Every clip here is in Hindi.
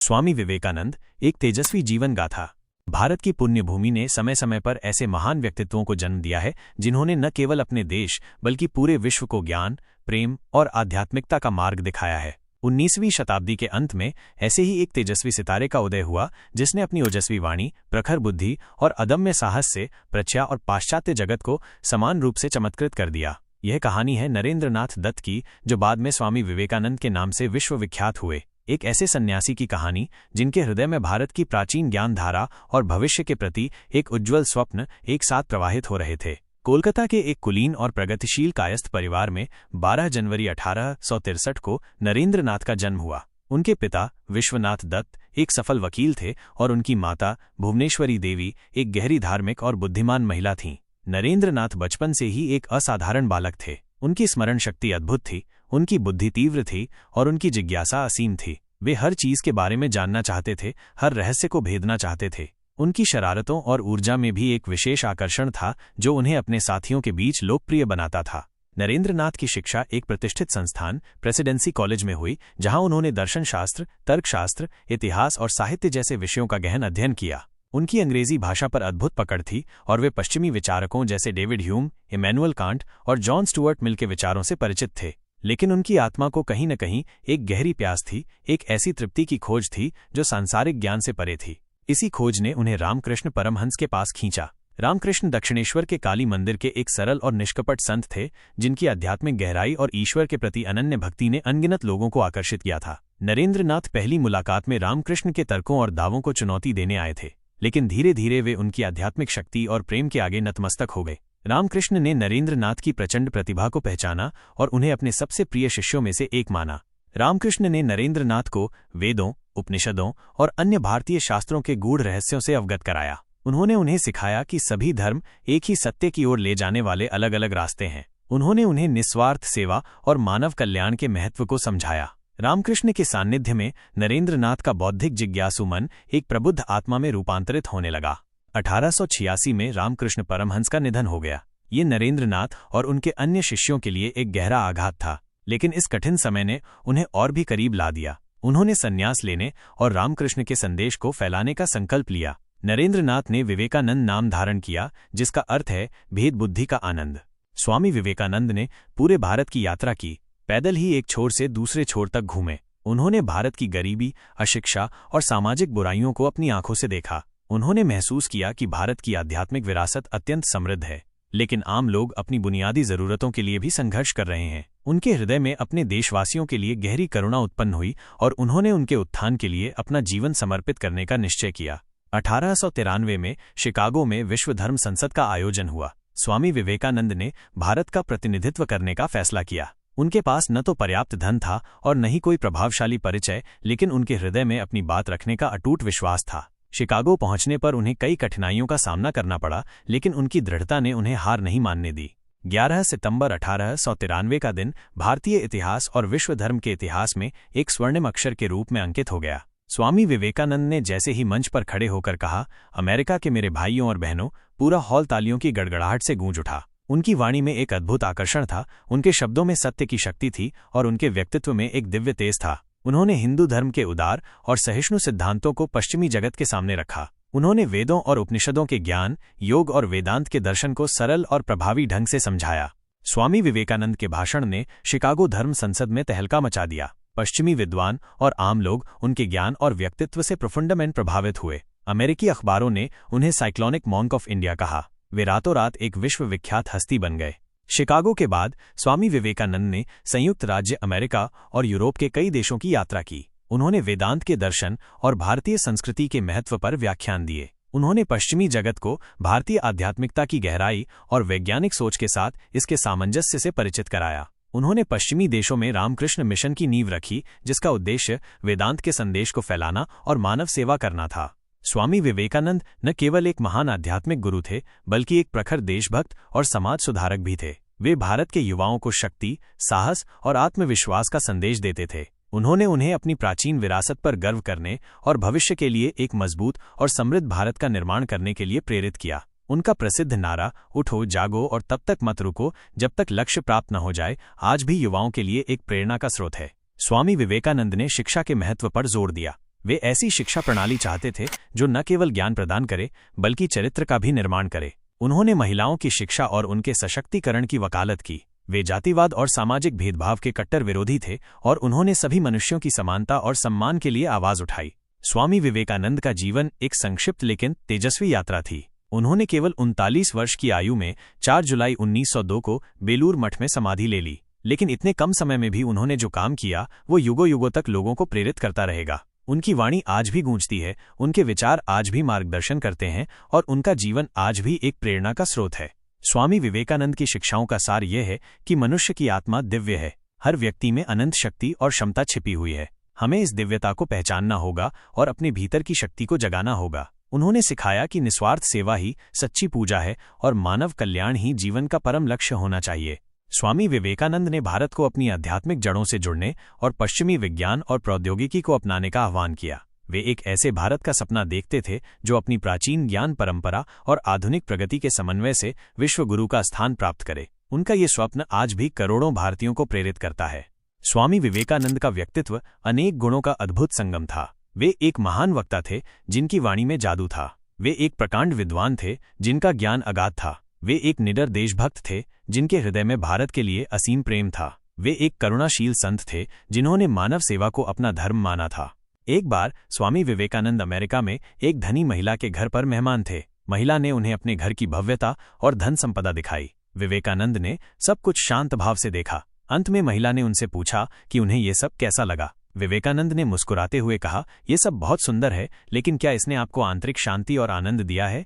स्वामी विवेकानंद एक तेजस्वी जीवन गाथा। भारत की पुण्य भूमि ने समय समय पर ऐसे महान व्यक्तित्वों को जन्म दिया है जिन्होंने न केवल अपने देश बल्कि पूरे विश्व को ज्ञान, प्रेम और आध्यात्मिकता का मार्ग दिखाया है। 19वीं शताब्दी के अंत में ऐसे ही एक तेजस्वी सितारे का उदय हुआ जिसने अपनी ओजस्वी वाणी, प्रखर बुद्धि और अदम्य साहस से प्रज्ञा और पाश्चात्य जगत को समान रूप से चमत्कृत कर दिया। यह कहानी है नरेंद्र नाथ दत्त की, जो बाद में स्वामी विवेकानंद के नाम से विश्वविख्यात हुए। एक ऐसे सन्यासी की कहानी जिनके हृदय में भारत की प्राचीन ज्ञान धारा और भविष्य के प्रति एक उज्ज्वल स्वप्न एक साथ प्रवाहित हो रहे थे। कोलकाता के एक कुलीन और प्रगतिशील कायस्थ परिवार में 12 जनवरी 1863 को नरेंद्र नाथ का जन्म हुआ। उनके पिता विश्वनाथ दत्त एक सफल वकील थे और उनकी माता भुवनेश्वरी देवी एक गहरी धार्मिक और बुद्धिमान महिला थीं। नरेंद्र नाथ बचपन से ही एक असाधारण बालक थे। उनकी स्मरण शक्ति अद्भुत थी, उनकी बुद्धि तीव्र थी और उनकी जिज्ञासा असीम थी। वे हर चीज के बारे में जानना चाहते थे, हर रहस्य को भेदना चाहते थे। उनकी शरारतों और ऊर्जा में भी एक विशेष आकर्षण था जो उन्हें अपने साथियों के बीच लोकप्रिय बनाता था। नरेंद्र नाथ की शिक्षा एक प्रतिष्ठित संस्थान प्रेसिडेंसी कॉलेज में हुई, जहां उन्होंने दर्शनशास्त्र, तर्कशास्त्र, इतिहास और साहित्य जैसे विषयों का गहन अध्ययन किया। उनकी अंग्रेजी भाषा पर अद्भुत पकड़ थी और वे पश्चिमी विचारकों जैसे डेविड ह्यूम, इमैनुअल कांट और जॉन स्टुअर्ट मिल के विचारों से परिचित थे। लेकिन उनकी आत्मा को कहीं न कहीं एक गहरी प्यास थी, एक ऐसी तृप्ति की खोज थी जो सांसारिक ज्ञान से परे थी। इसी खोज ने उन्हें रामकृष्ण परमहंस के पास खींचा। रामकृष्ण दक्षिणेश्वर के काली मंदिर के एक सरल और निष्कपट संत थे जिनकी आध्यात्मिक गहराई और ईश्वर के प्रति अनन्य भक्ति ने अनगिनत लोगों को आकर्षित किया था। नरेंद्र नाथ पहली मुलाकात में रामकृष्ण के तर्कों और दावों को चुनौती देने आए थे, लेकिन धीरे धीरे वे उनकी आध्यात्मिक शक्ति और प्रेम के आगे नतमस्तक हो गए। रामकृष्ण ने नरेंद्र नाथ की प्रचंड प्रतिभा को पहचाना और उन्हें अपने सबसे प्रिय शिष्यों में से एक माना। रामकृष्ण ने नरेंद्र नाथ को वेदों, उपनिषदों और अन्य भारतीय शास्त्रों के गूढ़ रहस्यों से अवगत कराया। उन्होंने उन्हें सिखाया कि सभी धर्म एक ही सत्य की ओर ले जाने वाले अलग अलग रास्ते हैं। उन्होंने उन्हें निस्वार्थ सेवा और मानव कल्याण के महत्व को समझाया। रामकृष्ण के सान्निध्य में नरेंद्र नाथ का बौद्धिक जिज्ञासु मन एक प्रबुद्ध आत्मा में रूपांतरित होने लगा। 1886 में रामकृष्ण परमहंस का निधन हो गया। ये नरेंद्र नाथ और उनके अन्य शिष्यों के लिए एक गहरा आघात था, लेकिन इस कठिन समय ने उन्हें और भी करीब ला दिया। उन्होंने संन्यास लेने और रामकृष्ण के संदेश को फैलाने का संकल्प लिया। नरेंद्र नाथ ने विवेकानंद नाम धारण किया, जिसका अर्थ है भेद बुद्धि का आनंद। स्वामी विवेकानंद ने पूरे भारत की यात्रा की, पैदल ही एक छोर से दूसरे छोर तक घूमे। उन्होंने भारत की गरीबी, अशिक्षा और सामाजिक बुराइयों को अपनी आंखों से देखा। उन्होंने महसूस किया कि भारत की आध्यात्मिक विरासत अत्यंत समृद्ध है, लेकिन आम लोग अपनी बुनियादी जरूरतों के लिए भी संघर्ष कर रहे हैं। उनके हृदय में अपने देशवासियों के लिए गहरी करुणा उत्पन्न हुई और उन्होंने उनके उत्थान के लिए अपना जीवन समर्पित करने का निश्चय किया। 1893 में शिकागो में विश्व धर्म संसद का आयोजन हुआ। स्वामी विवेकानंद ने भारत का प्रतिनिधित्व करने का फैसला किया। उनके पास न तो पर्याप्त धन था और न ही कोई प्रभावशाली परिचय, लेकिन उनके हृदय में अपनी बात रखने का अटूट विश्वास था। शिकागो पहुंचने पर उन्हें कई कठिनाइयों का सामना करना पड़ा, लेकिन उनकी दृढ़ता ने उन्हें हार नहीं मानने दी। 11 सितंबर 1893 का दिन भारतीय इतिहास और विश्व धर्म के इतिहास में एक स्वर्णिम अक्षर के रूप में अंकित हो गया। स्वामी विवेकानंद ने जैसे ही मंच पर खड़े होकर कहा, अमेरिका के मेरे भाइयों और बहनों, पूरा हॉल तालियों की गड़गड़ाहट से गूंज उठा। उनकी वाणी में एक अद्भुत आकर्षण था, उनके शब्दों में सत्य की शक्ति थी और उनके व्यक्तित्व में एक दिव्य तेज था। उन्होंने हिंदू धर्म के उदार और सहिष्णु सिद्धांतों को पश्चिमी जगत के सामने रखा। उन्होंने वेदों और उपनिषदों के ज्ञान, योग और वेदांत के दर्शन को सरल और प्रभावी ढंग से समझाया। स्वामी विवेकानंद के भाषण ने शिकागो धर्म संसद में तहलका मचा दिया। पश्चिमी विद्वान और आम लोग उनके ज्ञान और व्यक्तित्व से प्रफुंडमेंट प्रभावित हुए। अमेरिकी अखबारों ने उन्हें साइक्लोनिक मॉन्क ऑफ इंडिया कहा। वे रातों रात एक विश्वविख्यात हस्ती बन गए। शिकागो के बाद स्वामी विवेकानंद ने संयुक्त राज्य अमेरिका और यूरोप के कई देशों की यात्रा की। उन्होंने वेदांत के दर्शन और भारतीय संस्कृति के महत्व पर व्याख्यान दिए। उन्होंने पश्चिमी जगत को भारतीय आध्यात्मिकता की गहराई और वैज्ञानिक सोच के साथ इसके सामंजस्य से परिचित कराया। उन्होंने पश्चिमी देशों में रामकृष्ण मिशन की नींव रखी, जिसका उद्देश्य वेदांत के संदेश को फैलाना और मानव सेवा करना था। स्वामी विवेकानंद न केवल एक महान आध्यात्मिक गुरु थे, बल्कि एक प्रखर देशभक्त और समाज सुधारक भी थे। वे भारत के युवाओं को शक्ति, साहस और आत्मविश्वास का संदेश देते थे। उन्होंने उन्हें अपनी प्राचीन विरासत पर गर्व करने और भविष्य के लिए एक मजबूत और समृद्ध भारत का निर्माण करने के लिए प्रेरित किया। उनका प्रसिद्ध नारा, उठो, जागो और तब तक मत रुको जब तक लक्ष्य प्राप्त न हो जाए, आज भी युवाओं के लिए एक प्रेरणा का स्रोत है। स्वामी विवेकानंद ने शिक्षा के महत्व पर जोर दिया। वे ऐसी शिक्षा प्रणाली चाहते थे जो न केवल ज्ञान प्रदान करे बल्कि चरित्र का भी निर्माण करे। उन्होंने महिलाओं की शिक्षा और उनके सशक्तिकरण की वकालत की। वे जातिवाद और सामाजिक भेदभाव के कट्टर विरोधी थे और उन्होंने सभी मनुष्यों की समानता और सम्मान के लिए आवाज उठाई। स्वामी विवेकानंद का जीवन एक संक्षिप्त लेकिन तेजस्वी यात्रा थी। उन्होंने केवल 39 वर्ष की आयु में 4 जुलाई 1902 को बेलूर मठ में समाधि ले ली, लेकिन इतने कम समय में भी उन्होंने जो काम किया वो युगों युगों तक लोगों को प्रेरित करता रहेगा। उनकी वाणी आज भी गूंजती है, उनके विचार आज भी मार्गदर्शन करते हैं और उनका जीवन आज भी एक प्रेरणा का स्रोत है। स्वामी विवेकानंद की शिक्षाओं का सार यह है कि मनुष्य की आत्मा दिव्य है। हर व्यक्ति में अनंत शक्ति और क्षमता छिपी हुई है। हमें इस दिव्यता को पहचानना होगा और अपने भीतर की शक्ति को जगाना होगा। उन्होंने सिखाया कि निस्वार्थ सेवा ही सच्ची पूजा है और मानव कल्याण ही जीवन का परम लक्ष्य होना चाहिए। स्वामी विवेकानंद ने भारत को अपनी आध्यात्मिक जड़ों से जुड़ने और पश्चिमी विज्ञान और प्रौद्योगिकी को अपनाने का आह्वान किया। वे एक ऐसे भारत का सपना देखते थे जो अपनी प्राचीन ज्ञान परंपरा और आधुनिक प्रगति के समन्वय से विश्व गुरु का स्थान प्राप्त करे। उनका ये स्वप्न आज भी करोड़ों भारतीयों को प्रेरित करता है। स्वामी विवेकानंद का व्यक्तित्व अनेक गुणों का अद्भुत संगम था। वे एक महान वक्ता थे जिनकी वाणी में जादू था। वे एक प्रकांड विद्वान थे जिनका ज्ञान अगाध था। वे एक निडर देशभक्त थे जिनके हृदय में भारत के लिए असीम प्रेम था। वे एक करुणाशील संत थे जिन्होंने मानव सेवा को अपना धर्म माना था। एक बार स्वामी विवेकानंद अमेरिका में एक धनी महिला के घर पर मेहमान थे। महिला ने उन्हें अपने घर की भव्यता और धन संपदा दिखाई। विवेकानंद ने सब कुछ शांत भाव से देखा। अंत में महिला ने उनसे पूछा कि उन्हें ये सब कैसा लगा। विवेकानंद ने मुस्कुराते हुए कहा, ये सब बहुत सुंदर है, लेकिन क्या इसने आपको आंतरिक शांति और आनंद दिया है?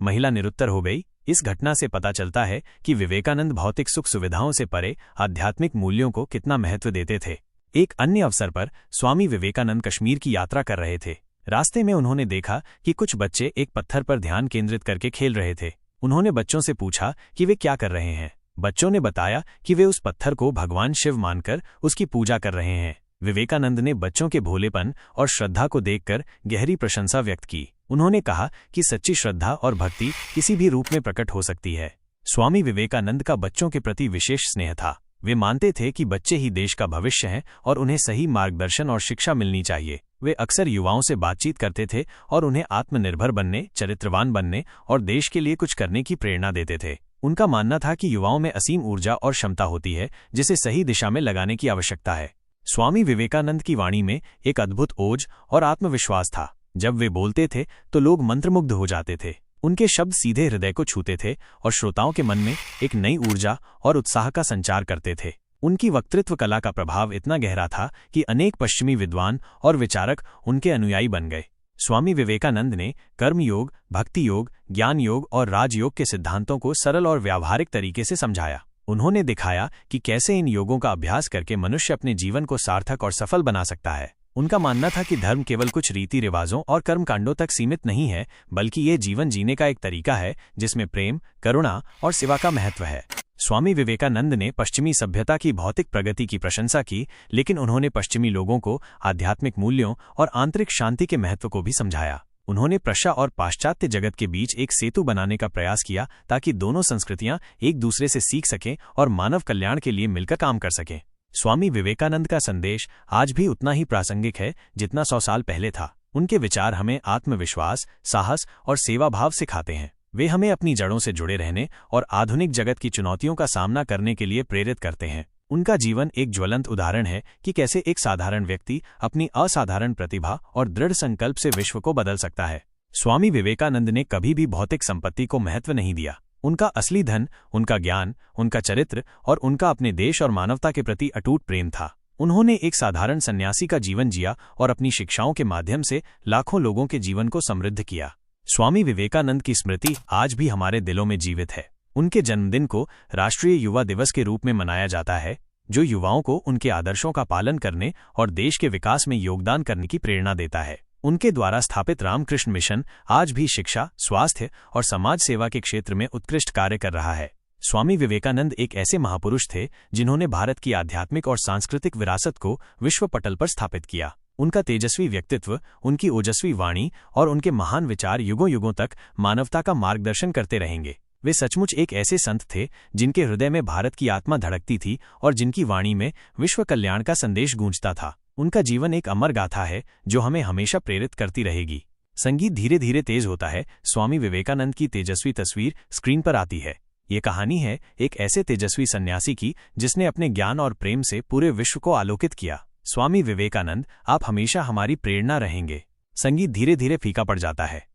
महिला निरुत्तर हो गई। इस घटना से पता चलता है कि विवेकानंद भौतिक सुख सुविधाओं से परे आध्यात्मिक मूल्यों को कितना महत्व देते थे। एक अन्य अवसर पर स्वामी विवेकानंद कश्मीर की यात्रा कर रहे थे। रास्ते में उन्होंने देखा कि कुछ बच्चे एक पत्थर पर ध्यान केंद्रित करके खेल रहे थे। उन्होंने बच्चों से पूछा कि वे क्या कर रहे हैं। बच्चों ने बताया कि वे उस पत्थर को भगवान शिव मानकर उसकी पूजा कर रहे हैं। विवेकानंद ने बच्चों के भोलेपन और श्रद्धा को देखकर गहरी प्रशंसा व्यक्त की। उन्होंने कहा कि सच्ची श्रद्धा और भक्ति किसी भी रूप में प्रकट हो सकती है। स्वामी विवेकानंद का बच्चों के प्रति विशेष स्नेह था। वे मानते थे कि बच्चे ही देश का भविष्य हैं और उन्हें सही मार्गदर्शन और शिक्षा मिलनी चाहिए। वे अक्सर युवाओं से बातचीत करते थे और उन्हें आत्मनिर्भर बनने, चरित्रवान बनने और देश के लिए कुछ करने की प्रेरणा देते थे। उनका मानना था कि युवाओं में असीम ऊर्जा और क्षमता होती है जिसे सही दिशा में लगाने की आवश्यकता है। स्वामी विवेकानंद की वाणी में एक अद्भुत ओज और आत्मविश्वास था। जब वे बोलते थे तो लोग मंत्रमुग्ध हो जाते थे। उनके शब्द सीधे हृदय को छूते थे और श्रोताओं के मन में एक नई ऊर्जा और उत्साह का संचार करते थे। उनकी वक्तृत्व कला का प्रभाव इतना गहरा था कि अनेक पश्चिमी विद्वान और विचारक उनके अनुयायी बन गए। स्वामी विवेकानंद ने कर्मयोग, भक्ति योग, ज्ञान योग और राजयोग के सिद्धांतों को सरल और व्यावहारिक तरीके से समझाया। उन्होंने दिखाया कि कैसे इन योगों का अभ्यास करके मनुष्य अपने जीवन को सार्थक और सफल बना सकता है। उनका मानना था कि धर्म केवल कुछ रीति रिवाजों और कर्मकांडों तक सीमित नहीं है, बल्कि ये जीवन जीने का एक तरीका है जिसमें प्रेम, करुणा और सेवा का महत्व है। स्वामी विवेकानंद ने पश्चिमी सभ्यता की भौतिक प्रगति की प्रशंसा की, लेकिन उन्होंने पश्चिमी लोगों को आध्यात्मिक मूल्यों और आंतरिक शांति के महत्व को भी समझाया। उन्होंने प्रशा और पाश्चात्य जगत के बीच एक सेतु बनाने का प्रयास किया ताकि दोनों संस्कृतियां एक दूसरे से सीख सकें और मानव कल्याण के लिए मिलकर काम कर सकें। स्वामी विवेकानंद का संदेश आज भी उतना ही प्रासंगिक है जितना 100 साल पहले था। उनके विचार हमें आत्मविश्वास, साहस और सेवा भाव सिखाते हैं। वे हमें अपनी जड़ों से जुड़े रहने और आधुनिक जगत की चुनौतियों का सामना करने के लिए प्रेरित करते हैं। उनका जीवन एक ज्वलंत उदाहरण है कि कैसे एक साधारण व्यक्ति अपनी असाधारण प्रतिभा और दृढ़ संकल्प से विश्व को बदल सकता है। स्वामी विवेकानंद ने कभी भी भौतिक संपत्ति को महत्व नहीं दिया। उनका असली धन उनका ज्ञान, उनका चरित्र और उनका अपने देश और मानवता के प्रति अटूट प्रेम था। उन्होंने एक साधारण सन्यासी का जीवन जिया और अपनी शिक्षाओं के माध्यम से लाखों लोगों के जीवन को समृद्ध किया। स्वामी विवेकानंद की स्मृति आज भी हमारे दिलों में जीवित है। उनके जन्मदिन को राष्ट्रीय युवा दिवस के रूप में मनाया जाता है, जो युवाओं को उनके आदर्शों का पालन करने और देश के विकास में योगदान करने की प्रेरणा देता है। उनके द्वारा स्थापित रामकृष्ण मिशन आज भी शिक्षा, स्वास्थ्य और समाज सेवा के क्षेत्र में उत्कृष्ट कार्य कर रहा है। स्वामी विवेकानंद एक ऐसे महापुरुष थे जिन्होंने भारत की आध्यात्मिक और सांस्कृतिक विरासत को विश्व पटल पर स्थापित किया। उनका तेजस्वी व्यक्तित्व, उनकी ओजस्वी वाणी और उनके महान विचार युगों युगों तक मानवता का मार्गदर्शन करते रहेंगे। वे सचमुच एक ऐसे संत थे जिनके हृदय में भारत की आत्मा धड़कती थी और जिनकी वाणी में विश्व कल्याण का संदेश गूंजता था। उनका जीवन एक अमर गाथा है जो हमें हमेशा प्रेरित करती रहेगी। संगीत धीरे धीरे तेज होता है। स्वामी विवेकानंद की तेजस्वी तस्वीर स्क्रीन पर आती है। ये कहानी है एक ऐसे तेजस्वी सन्यासी की जिसने अपने ज्ञान और प्रेम से पूरे विश्व को आलोकित किया। स्वामी विवेकानंद, आप हमेशा हमारी प्रेरणा रहेंगे। संगीत धीरे धीरे फीका पड़ जाता है।